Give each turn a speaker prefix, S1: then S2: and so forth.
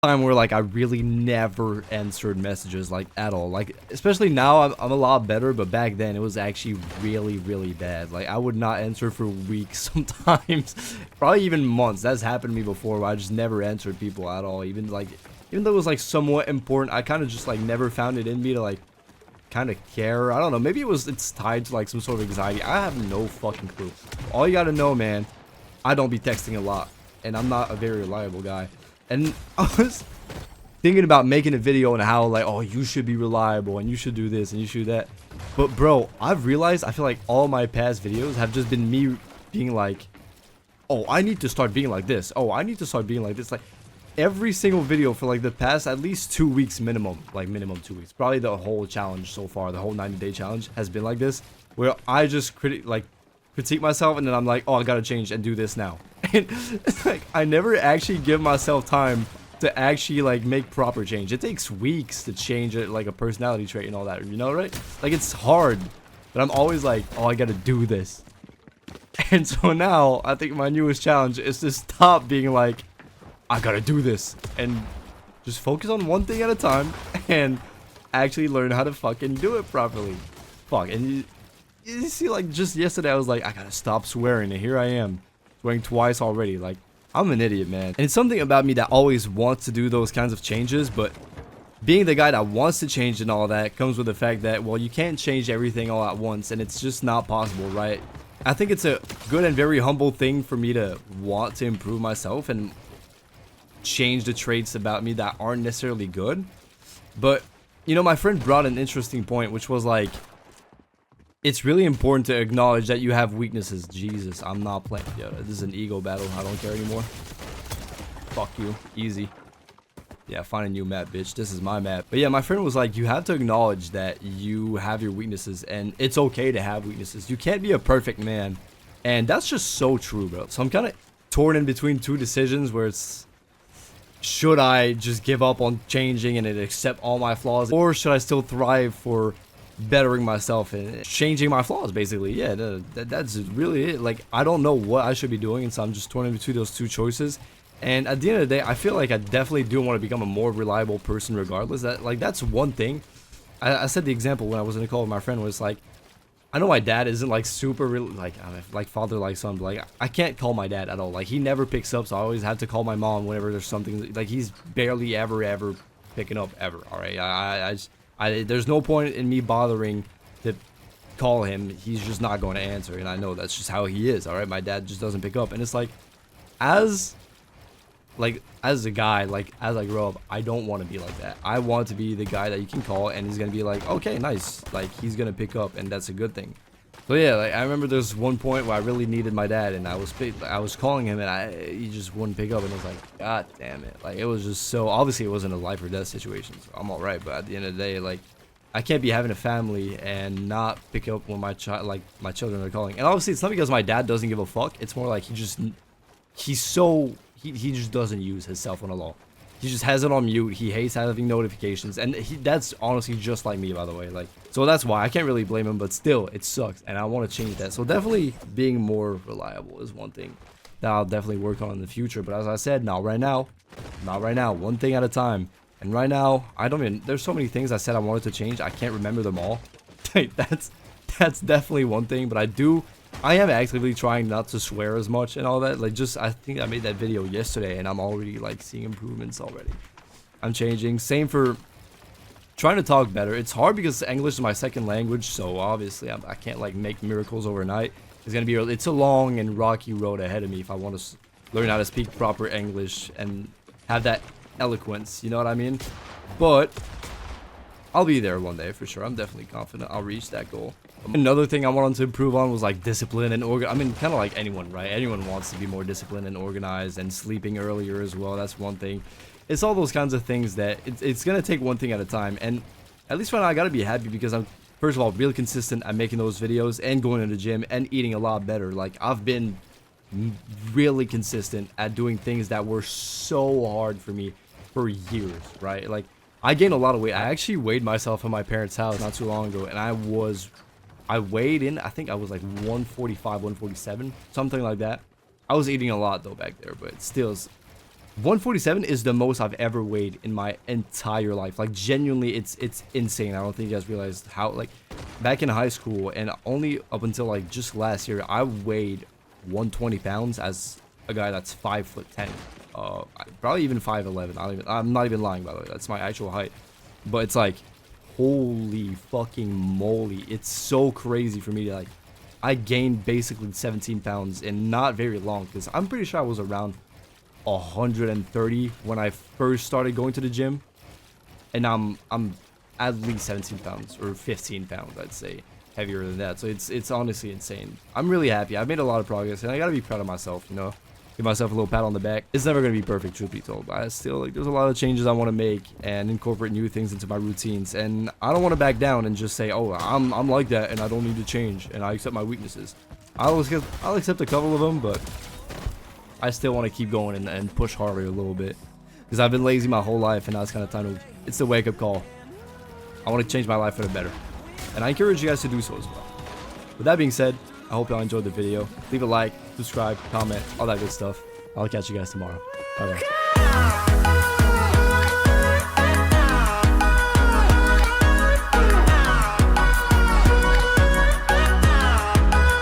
S1: Time where like I really never answered messages like at all. Like especially now I'm a lot better, but back then it was actually really bad. Like I would not answer for weeks sometimes, probably even months. That's happened to me before where I just never answered people at all. Even though it was like somewhat important, I kind of just like never found it in me to like kind of care. I don't know, maybe it's tied to like some sort of anxiety. I have no fucking clue. All you gotta know, man, I don't be texting a lot and I'm not a very reliable guy. And I was thinking about making a video on how like, oh, you should be reliable and you should do this and you should do that. But bro, I've realized I feel like all my past videos have just been me being like, oh, I need to start being like this. Oh, I need to start being like this. Like every single video for like the past at least 2 weeks minimum, like minimum 2 weeks. Probably the whole challenge so far, the whole 90-day challenge has been like this, where I just critique myself and then I'm like, oh, I gotta change and do this now. And it's like I never actually give myself time to actually like make proper change. It takes weeks to change it, like a personality trait and all that, you know, right? Like it's hard, but I'm always like, oh, I gotta do this. And so now I think my newest challenge is to stop being like, I gotta do this and just focus on one thing at a time and actually learn how to fucking do it properly. Fuck. And you see, like just yesterday I was like, I gotta stop swearing, and here I am swearing twice already. Like I'm an idiot, man. And it's something about me that always wants to do those kinds of changes, but being the guy that wants to change and all that comes with the fact that, well, you can't change everything all at once, and it's just not possible, right? I think it's a good and very humble thing for me to want to improve myself and change the traits about me that aren't necessarily good. But you know, my friend brought an interesting point, which was like, it's really important to acknowledge that you have weaknesses. Jesus, I'm not playing. Yo, this is an ego battle. I don't care anymore. Fuck you. Easy. Yeah, find a new map, bitch. This is my map. But yeah, my friend was like, you have to acknowledge that you have your weaknesses, and it's okay to have weaknesses. You can't be a perfect man. And that's just so true, bro. So I'm kind of torn in between two decisions where it's, should I just give up on changing and accept all my flaws, or should I still thrive for bettering myself and changing my flaws, basically? Yeah, that's really it. Like, I don't know what I should be doing, and so I'm just torn in between those two choices. And at the end of the day, I feel like I definitely do want to become a more reliable person regardless. That's one thing. I said the example when I was in a call with my friend was like, I know my dad isn't like super like father like son, but like I can't call my dad at all. Like he never picks up, so I always have to call my mom whenever there's something. Like he's barely ever picking up ever. All right, there's no point in me bothering to call him. He's just not going to answer, and I know that's just how he is. All right, my dad just doesn't pick up, and it's like, as a guy, like as I grow up, I don't want to be like that. I want to be the guy that you can call and he's gonna be like, okay, nice, like he's gonna pick up, and that's a good thing. So yeah, like I remember there's one point where I really needed my dad, and I was calling him, and he just wouldn't pick up, and it was like, god damn it. Like it was just so, obviously it wasn't a life or death situation, so I'm all right, but at the end of the day, like I can't be having a family and not pick up when my children are calling. And obviously it's not because my dad doesn't give a fuck. It's more like he just doesn't use his cell phone at all. He just has it on mute. He hates having notifications, and that's honestly just like me, by the way. Like, so that's why I can't really blame him, but still, it sucks, and I want to change that. So definitely being more reliable is one thing that I'll definitely work on in the future. But as I said, not right now, one thing at a time. And right now, there's so many things I said I wanted to change, I can't remember them all. that's definitely one thing, but I am actively trying not to swear as much and all that. Like, I think I made that video yesterday, and I'm already like seeing improvements already. I'm changing. Same for trying to talk better. It's hard because English is my second language, so obviously I can't like make miracles overnight. It's a long and rocky road ahead of me if I want to learn how to speak proper English and have that eloquence, you know what I mean? But I'll be there one day for sure. I'm definitely confident I'll reach that goal. Another thing I wanted to improve on was like discipline and I mean, kind of like anyone, right? Anyone wants to be more disciplined and organized, and sleeping earlier as well. That's one thing. It's all those kinds of things that it's gonna take one thing at a time. And at least right now I gotta be happy because I'm, first of all, really consistent at making those videos and going to the gym and eating a lot better. Like I've been really consistent at doing things that were so hard for me for years, right? Like I gained a lot of weight. I actually weighed myself in my parents' house not too long ago, and I weighed in, I think I was like 145, 147, something like that. I was eating a lot though back there, but still, 147 is the most I've ever weighed in my entire life. Like, genuinely, it's insane. I don't think you guys realized how, like, back in high school and only up until like just last year, I weighed 120 pounds as a guy that's 5'10". Probably even 5'11". I'm not even lying, by the way. That's my actual height. But it's like, holy fucking moly, it's so crazy for me to, like, I gained basically 17 pounds in not very long, because I'm pretty sure I was around 130 when I first started going to the gym, and I'm at least 17 pounds or 15 pounds, I'd say, heavier than that. So it's honestly insane. I'm really happy. I've made a lot of progress, and I gotta be proud of myself, you know. Give myself a little pat on the back. It's never gonna be perfect, truth be told, but I still, like, there's a lot of changes I want to make and incorporate new things into my routines, and I don't want to back down and just say, oh, I'm like that and I don't need to change and I accept my weaknesses. I'll accept a couple of them, but I still want to keep going and push harder a little bit, because I've been lazy my whole life, and now it's kind of time to, it's the wake-up call. I want to change my life for the better, and I encourage you guys to do so as well. With that being said, I hope y'all enjoyed the video. Leave a like, subscribe, comment, all that good stuff. I'll catch you guys tomorrow. Bye bye.